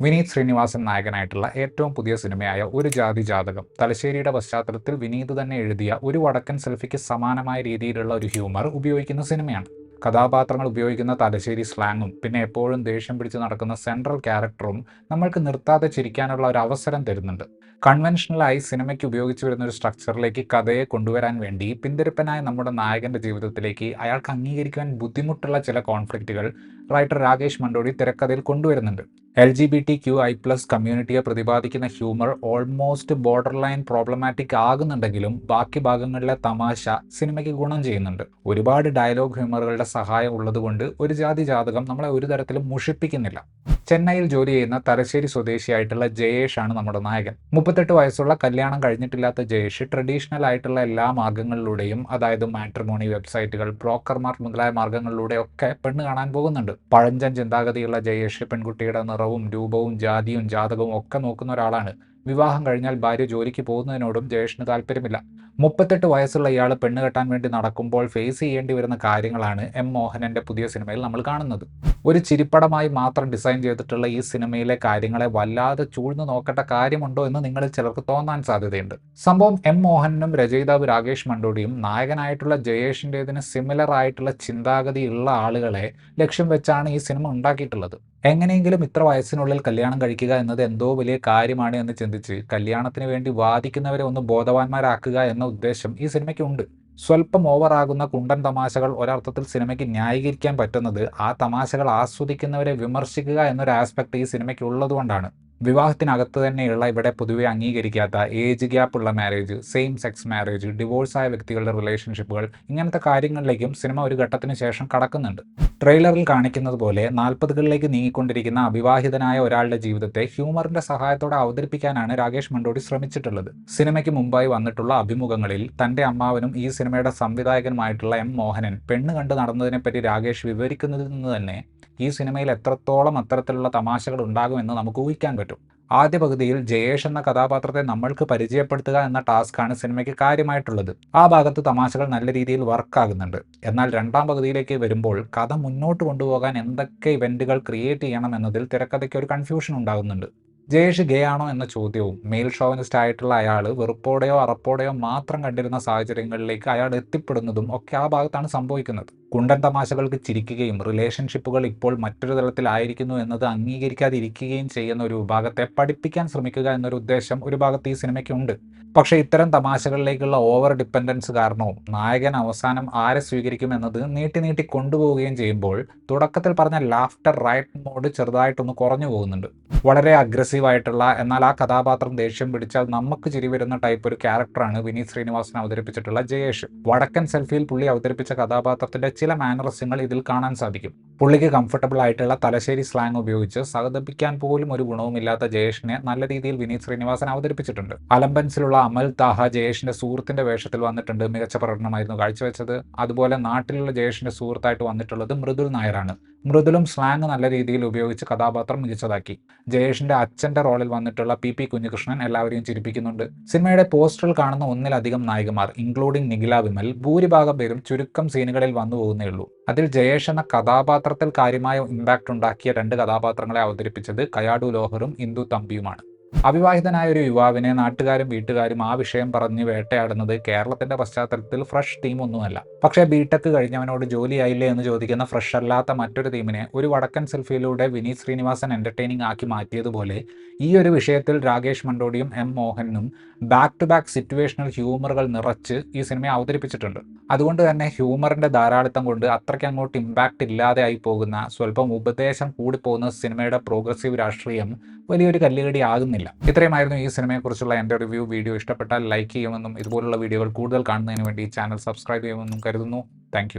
വിനീത് ശ്രീനിവാസൻ നായകനായിട്ടുള്ള ഏറ്റവും പുതിയ സിനിമയായ ഒരു ജാതി ജാതകം തലശ്ശേരിയുടെ പശ്ചാത്തലത്തിൽ വിനീത് തന്നെ എഴുതിയ ഒരു വടക്കൻ സെൽഫിക്ക് സമാനമായ രീതിയിലുള്ള ഒരു ഹ്യൂമർ ഉപയോഗിക്കുന്ന സിനിമയാണ്. കഥാപാത്രങ്ങൾ ഉപയോഗിക്കുന്ന തലശ്ശേരി സ്ലാങ്ങും പിന്നെ എപ്പോഴും ദേഷ്യം പിടിച്ച് നടക്കുന്ന സെൻട്രൽ ക്യാരക്ടറും നമ്മൾക്ക് നിർത്താതെ ചിരിക്കാനുള്ള ഒരു അവസരം തരുന്നുണ്ട്. കൺവെൻഷനലായി സിനിമയ്ക്ക് ഉപയോഗിച്ചു വരുന്ന ഒരു സ്ട്രക്ചറിലേക്ക് കഥയെ കൊണ്ടുവരാൻ വേണ്ടി പിന്തിരിപ്പനായ നമ്മുടെ നായകന്റെ ജീവിതത്തിലേക്ക് അയാൾക്ക് അംഗീകരിക്കുവാൻ ബുദ്ധിമുട്ടുള്ള ചില കോൺഫ്ലിക്റ്റുകൾ റൈറ്റർ രാകേഷ് മണ്ടോടി തിരക്കഥയിൽ കൊണ്ടുവരുന്നുണ്ട്. LGBTQI+ കമ്മ്യൂണിറ്റിയെ പ്രതിപാദിക്കുന്ന humour almost border line problematic ആകുന്നുണ്ടെങ്കിലും ബാക്കി ഭാഗങ്ങളിലെ തമാശ സിനിമയ്ക്ക് ഗുണം ചെയ്യുന്നുണ്ട്. ഒരുപാട് ഡയലോഗ് ഹ്യൂമറുകളുടെ സഹായം ഉള്ളതുകൊണ്ട് ഒരു ജാതി ജാതകം നമ്മളെ ഒരു തരത്തിലും മുഷിപ്പിക്കുന്നില്ല. ചെന്നൈയിൽ ജോലി ചെയ്യുന്ന തലശ്ശേരി സ്വദേശിയായിട്ടുള്ള ജയേഷ് ആണ് നമ്മുടെ നായകൻ. 38 വയസ്സുള്ള കല്യാണം കഴിഞ്ഞിട്ടില്ലാത്ത ജയേഷ് ട്രഡീഷണൽ ആയിട്ടുള്ള എല്ലാ മാർഗങ്ങളിലൂടെയും, അതായത് മാട്രിമോണി വെബ്സൈറ്റുകൾ, ബ്രോക്കർമാർ മുതലായ മാർഗങ്ങളിലൂടെയൊക്കെ പെണ്ണ് കാണാൻ പോകുന്നുണ്ട്. പഴഞ്ചൻ ചിന്താഗതിയുള്ള ജയേഷ് പെൺകുട്ടിയുടെ നിറവും രൂപവും ജാതിയും ജാതകവും ഒക്കെ നോക്കുന്ന ഒരാളാണ്. വിവാഹം കഴിഞ്ഞാൽ ഭാര്യ ജോലിക്ക് പോകുന്നതിനോടും ജയേഷിന് താല്പര്യമില്ല. 38 വയസ്സുള്ള ഇയാൾ പെണ്ണ് കെട്ടാൻ വേണ്ടി നടക്കുമ്പോൾ ഫേസ് ചെയ്യേണ്ടി വരുന്ന കാര്യങ്ങളാണ് എം മോഹനന്റെ പുതിയ സിനിമയിൽ നമ്മൾ കാണുന്നത്. ഒരു ചിരിപ്പടമായി മാത്രം ഡിസൈൻ ചെയ്തിട്ടുള്ള ഈ സിനിമയിലെ കാര്യങ്ങളെ വല്ലാതെ ചൂഴ്ന്നു നോക്കേണ്ട കാര്യമുണ്ടോ എന്ന് നിങ്ങളിൽ ചിലർക്ക് തോന്നാൻ സാധ്യതയുണ്ട്. സംഭവം എം മോഹനും രചയിതാവ് രാകേഷ് മണ്ടോടിയും നായകനായിട്ടുള്ള ജയേഷിൻ്റെതിന് സിമിലർ ആയിട്ടുള്ള ചിന്താഗതിയുള്ള ആളുകളെ ലക്ഷ്യം വെച്ചാണ് ഈ സിനിമ ഉണ്ടാക്കിയിട്ടുള്ളത്. എങ്ങനെയെങ്കിലും ഇത്ര വയസ്സിനുള്ളിൽ കല്യാണം കഴിക്കുക എന്നത് എന്തോ വലിയ കാര്യമാണ് എന്ന് ചിന്തിച്ച് കല്യാണത്തിന് വേണ്ടി വാദിക്കുന്നവരെ ഒന്ന് ബോധവാന്മാരാക്കുക എന്ന ഉദ്ദേശം ഈ സിനിമയ്ക്കുണ്ട്. സ്വല്പം ഓവറാകുന്ന കുണ്ടൻ തമാശകൾ ഒരർത്ഥത്തിൽ സിനിമയ്ക്ക് ന്യായീകരിക്കാൻ പറ്റുന്നത് ആ തമാശകൾ ആസ്വദിക്കുന്നവരെ വിമർശിക്കുക എന്നൊരു ആസ്പെക്ട് ഈ സിനിമയ്ക്ക് ഉള്ളതുകൊണ്ടാണ്. വിവാഹത്തിനകത്ത് തന്നെയുള്ള ഇവിടെ പൊതുവെ അംഗീകരിക്കാത്ത ഏജ് ഗ്യാപ്പ് ഉള്ള മാരേജ്, സെയിം സെക്സ് മാരേജ്, ഡിവോഴ്സായ വ്യക്തികളുടെ റിലേഷൻഷിപ്പുകൾ, ഇങ്ങനത്തെ കാര്യങ്ങളിലേക്കും സിനിമ ഒരു ഘട്ടത്തിന് ശേഷം കടക്കുന്നുണ്ട്. ട്രെയിലറിൽ കാണിക്കുന്നത് പോലെ 40കളിലേക്ക് നീങ്ങിക്കൊണ്ടിരിക്കുന്ന അവിവാഹിതനായ ഒരാളുടെ ജീവിതത്തെ ഹ്യൂമറിന്റെ സഹായത്തോടെ അവതരിപ്പിക്കാനാണ് രാകേഷ് മണ്ടോടി ശ്രമിച്ചിട്ടുള്ളത്. സിനിമയ്ക്ക് മുമ്പായി വന്നിട്ടുള്ള അഭിമുഖങ്ങളിൽ തന്റെ അമ്മാവനും ഈ സിനിമയുടെ സംവിധായകനുമായിട്ടുള്ള എം മോഹനൻ പെണ്ണ് കണ്ട് നടന്നതിനെപ്പറ്റി രാകേഷ് വിവരിക്കുന്നതിൽ നിന്ന് തന്നെ ഈ സിനിമയിൽ എത്രത്തോളം അത്തരത്തിലുള്ള തമാശകൾ ഉണ്ടാകുമെന്ന് നമുക്ക് ഊഹിക്കാൻ പറ്റും. ആദ്യ പകുതിയിൽ ജയേഷ് എന്ന കഥാപാത്രത്തെ നമ്മൾക്ക് പരിചയപ്പെടുത്തുക എന്ന ടാസ്ക്കാണ് സിനിമയ്ക്ക് കാര്യമായിട്ടുള്ളത്. ആ ഭാഗത്ത് തമാശകൾ നല്ല രീതിയിൽ വർക്കാകുന്നുണ്ട്. എന്നാൽ രണ്ടാം പകുതിയിലേക്ക് വരുമ്പോൾ കഥ മുന്നോട്ട് കൊണ്ടുപോകാൻ എന്തൊക്കെ ഇവന്റുകൾ ക്രിയേറ്റ് ചെയ്യണം എന്നതിൽ തിരക്കഥയ്ക്ക് ഒരു കൺഫ്യൂഷൻ ഉണ്ടാകുന്നുണ്ട്. ജയേഷ് ഗേ ആണോ എന്ന ചോദ്യവും മെയിൽ ഷോവനിസ്റ്റ് ആയിട്ടുള്ള അയാൾ വെറുപ്പോടെയോ അറപ്പോടെയോ മാത്രം കണ്ടിരുന്ന സാഹചര്യങ്ങളിലേക്ക് അയാൾ എത്തിപ്പെടുന്നതും ഒക്കെ ആ ഭാഗത്താണ് സംഭവിക്കുന്നത്. കുണ്ടൻ തമാശകൾക്ക് ചിരിക്കുകയും റിലേഷൻഷിപ്പുകൾ ഇപ്പോൾ മറ്റൊരു തലത്തിലായിരിക്കുന്നു എന്നത് അംഗീകരിക്കാതിരിക്കുകയും ചെയ്യുന്ന ഒരു വിഭാഗത്തെ പഠിപ്പിക്കാൻ ശ്രമിക്കുക എന്നൊരു ഉദ്ദേശം ഒരു ഭാഗത്ത് ഈ സിനിമയ്ക്കുണ്ട്. പക്ഷേ ഇത്തരം തമാശകളിലേക്കുള്ള ഓവർ ഡിപ്പെൻഡൻസ് കാരണവും നായകൻ അവസാനം ആരെ സ്വീകരിക്കും എന്നത് നീട്ടി കൊണ്ടുപോവുകയും ചെയ്യുമ്പോൾ തുടക്കത്തിൽ പറഞ്ഞ ലാഫ്റ്റർ റൈറ്റ് മോഡ് ചെറുതായിട്ടൊന്ന് കുറഞ്ഞു പോകുന്നുണ്ട്. വളരെ അഗ്രസീവായിട്ടുള്ള, എന്നാൽ ആ കഥാപാത്രം ദേഷ്യം പിടിച്ചാൽ നമുക്ക് ചിരി വരുന്ന ടൈപ്പ് ഒരു ക്യാരക്ടറാണ് വിനീത് ശ്രീനിവാസൻ അവതരിപ്പിച്ചിട്ടുള്ള ജയേഷ്. വടക്കൻ സെൽഫിയിൽ പുള്ളി അവതരിപ്പിച്ച കഥാപാത്രത്തിന്റെ ചില മാനറിസങ്ങൾ ഇതിൽ കാണാൻ സാധിക്കും. പുള്ളിക്ക് കംഫർട്ടബിൾ ആയിട്ടുള്ള തലശ്ശേരി സ്ലാങ് ഉപയോഗിച്ച് സഹതപിക്കാൻ പോലും ഒരു ഗുണവുമില്ലാത്ത ജയേഷിനെ നല്ല രീതിയിൽ വിനീത് ശ്രീനിവാസൻ അവതരിപ്പിച്ചിട്ടുണ്ട്. അലംബൻസിലുള്ള അമൽ താഹ ജയേഷിന്റെ സുഹൃത്തിന്റെ വേഷത്തിൽ വന്നിട്ടുണ്ട്. മികച്ച പ്രകടനമായിരുന്നു കാഴ്ചവെച്ചത്. അതുപോലെ നാട്ടിലുള്ള ജയേഷിന്റെ സുഹൃത്തായിട്ട് വന്നിട്ടുള്ളത് മൃദുൽ നായരാണ്. മൃദുലും സ്ലാങ് നല്ല രീതിയിൽ ഉപയോഗിച്ച് കഥാപാത്രം മികച്ചതാക്കി. ജയേഷിന്റെ അച്ഛന്റെ റോളിൽ വന്നിട്ടുള്ള PP കുഞ്ഞികൃഷ്ണൻ എല്ലാവരെയും ചിരിപ്പിക്കുന്നുണ്ട്. സിനിമയുടെ പോസ്റ്ററിൽ കാണുന്ന ഒന്നിലധികം നായികമാർ ഇൻക്ലൂഡിംഗ് നിഖില വിമൽ ഭൂരിഭാഗം പേരും ചുരുക്കം സീനുകളിൽ വന്നു പോകുന്നേ ഉള്ളൂ. അതിൽ ജയേഷ് എന്ന കഥാപാത്രത്തിൽ കാര്യമായ ഇമ്പാക്ട് ഉണ്ടാക്കിയ 2 കഥാപാത്രങ്ങളെ അവതരിപ്പിച്ചത് കയാടു ലോഹറും ഇന്ദു തമ്പിയുമാണ്. അവിവാഹിതനായ ഒരു യുവാവിനെ നാട്ടുകാരും വീട്ടുകാരും ആ വിഷയം പറഞ്ഞ് വേട്ടയാടുന്നത് കേരളത്തിന്റെ പശ്ചാത്തലത്തിൽ ഫ്രഷ് ടീമൊന്നുമല്ല. പക്ഷേ ബിടെക് കഴിഞ്ഞവനോട് ജോലിയായില്ലേ എന്ന് ചോദിക്കുന്ന ഫ്രഷ് അല്ലാത്ത മറ്റൊരു ടീമിനെ ഒരു വടക്കൻ സെൽഫിയിലൂടെ വിനീത് ശ്രീനിവാസൻ എന്റർടൈനിങ് ആക്കി മാറ്റിയതുപോലെ ഈ ഒരു വിഷയത്തിൽ രാകേഷ് മണ്ടോടിയും എം മോഹനും ബാക്ക് ടു ബാക്ക് സിറ്റുവേഷണൽ ഹ്യൂമറുകൾ നിറച്ച് ഈ സിനിമയെ അവതരിപ്പിച്ചിട്ടുണ്ട്. അതുകൊണ്ട് തന്നെ ഹ്യൂമറിന്റെ ധാരാളിത്തം കൊണ്ട് അത്രയ്ക്ക് അങ്ങോട്ട് ഇമ്പാക്റ്റ് ഇല്ലാതെ ആയി പോകുന്ന, സ്വല്പം ഉപദേശം കൂടിപ്പോകുന്ന സിനിമയുടെ പ്രോഗ്രസീവ് രാഷ്ട്രീയം വലിയൊരു കല്ലുകടി ആകുന്നില്ല. ഇത്രയുമായിരുന്നു ഈ സിനിമയെക്കുറിച്ചുള്ള എൻ്റെ റിവ്യൂ. വീഡിയോ ഇഷ്ടപ്പെട്ടാൽ ലൈക്ക് ചെയ്യുമെന്നും ഇതുപോലുള്ള വീഡിയോകൾ കൂടുതൽ കാണുന്നതിന് വേണ്ടി ചാനൽ സബ്സ്ക്രൈബ് ചെയ്യുമെന്നും കരുതുന്നു. താങ്ക്